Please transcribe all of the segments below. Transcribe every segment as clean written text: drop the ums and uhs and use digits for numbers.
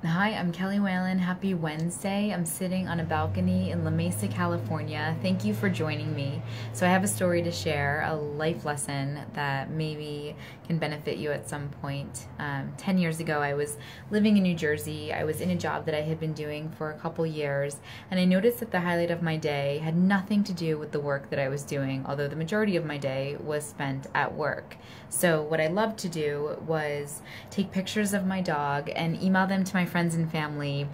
Hi, I'm Kelly Whalen. Happy Wednesday. I'm sitting on a balcony in La Mesa, California. Thank you for joining me. So I have a story to share, a life lesson that maybe can benefit you at some point. 10 years ago, I was living in New Jersey. I was in a job that I had been doing for a couple years, and I noticed that the highlight of my day had nothing to do with the work that I was doing, although the majority of my day was spent at work. So what I loved to do was take pictures of my dog and email them to my friends and family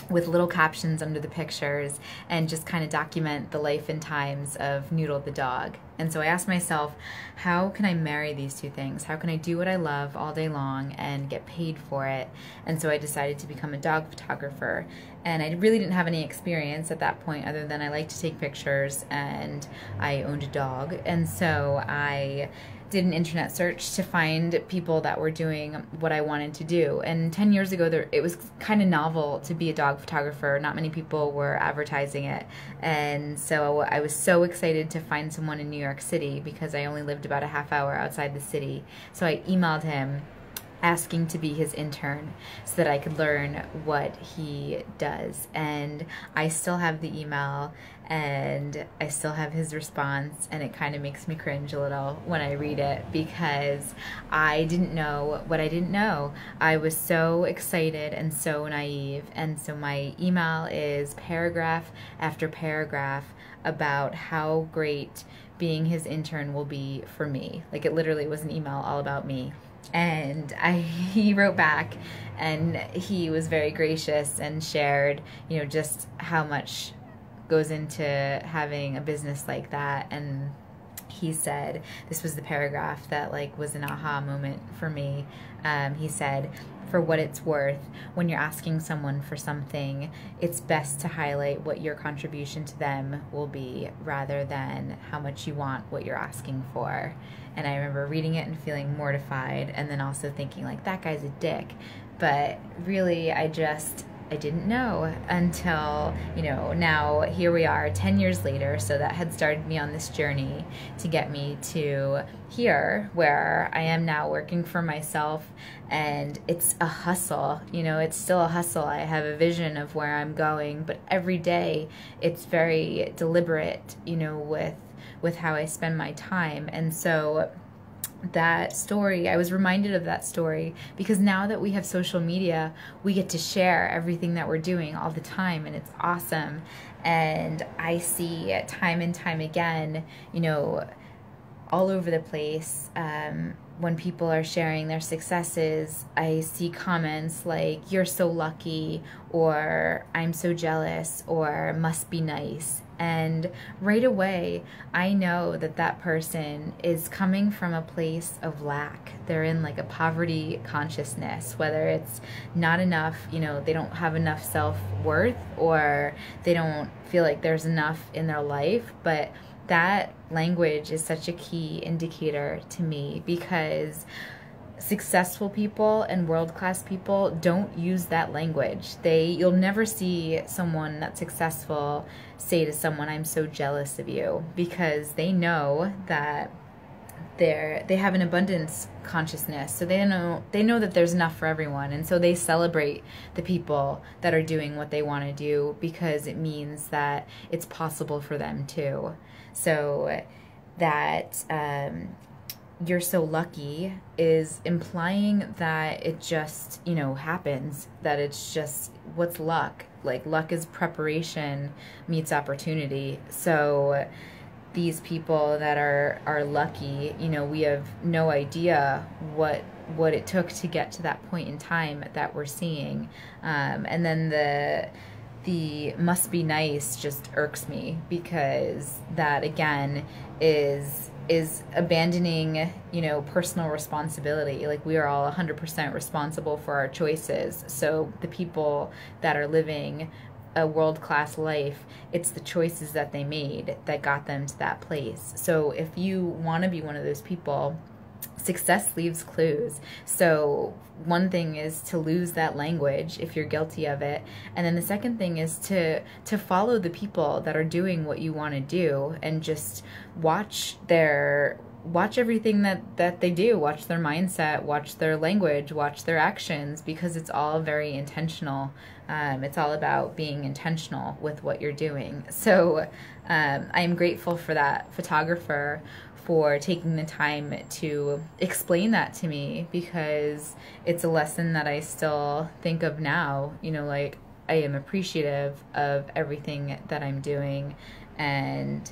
with little captions under the pictures and just kind of document the life and times of Noodle the dog. And so I asked myself, how can I marry these two things? How can I do what I love all day long and get paid for it? And so I decided to become a dog photographer. And I really didn't have any experience at that point other than I liked to take pictures and I owned a dog. And so I did an internet search to find people that were doing what I wanted to do. And 10 years ago, it was kind of novel to be a dog photographer. Not many people were advertising it. And so I was so excited to find someone in New York City because I only lived about a half hour outside the city. So I emailed him asking to be his intern so that I could learn what he does. And I still have the email and I still have his response, and it kind of makes me cringe a little when I read it because I didn't know what I didn't know. I was so excited and so naive, and so my email is paragraph after paragraph about how great being his intern will be for me. Like, it literally was an email all about me. And he wrote back, and he was very gracious and shared, just how much goes into having a business like that. And he said, this was the paragraph that was an aha moment for me. He said, for what it's worth, when you're asking someone for something, it's best to highlight what your contribution to them will be rather than how much you want what you're asking for. And I remember reading it and feeling mortified, and then also thinking that guy's a dick. But really, I didn't know until, now here we are 10 years later. So that had started me on this journey to get me to here where I am now, working for myself. And it's a hustle, it's still a hustle. I have a vision of where I'm going, but every day it's very deliberate, with how I spend my time. And so that story, I was reminded of that story because now that we have social media, we get to share everything that we're doing all the time, and it's awesome. And I see time and time again, all over the place, when people are sharing their successes, I see comments like, you're so lucky, or I'm so jealous, or must be nice. And right away, I know that that person is coming from a place of lack. They're in a poverty consciousness, whether it's not enough, they don't have enough self-worth, or they don't feel like there's enough in their life. But that language is such a key indicator to me because successful people and world-class people don't use that language. You'll never see someone that's successful say to someone, I'm so jealous of you, because they know that they have an abundance consciousness. So they know that there's enough for everyone, and so they celebrate the people that are doing what they want to do because it means that it's possible for them too. So that you're so lucky is implying that it just, happens, that it's just, what's luck? Luck is preparation meets opportunity. So these people that are lucky, we have no idea what it took to get to that point in time that we're seeing. And then the must be nice just irks me, because that again is abandoning, personal responsibility. We are all 100% responsible for our choices. So the people that are living a world-class life, it's the choices that they made that got them to that place. So if you want to be one of those people, success leaves clues. So one thing is to lose that language if you're guilty of it, and then the second thing is to follow the people that are doing what you want to do and just watch their watch everything that they do. Watch their mindset, watch their language, watch their actions, because it's all very intentional. It's all about being intentional with what you're doing. So I am grateful for that photographer for taking the time to explain that to me, because it's a lesson that I still think of now. You know, like, I am appreciative of everything that I'm doing. And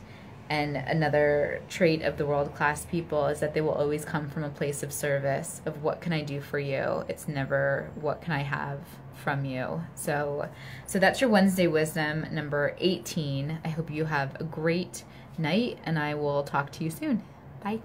another trait of the world-class people is that they will always come from a place of service, of what can I do for you? It's never what can I have from you. So that's your Wednesday wisdom number 18. I hope you have a great night, and I will talk to you soon. Bye.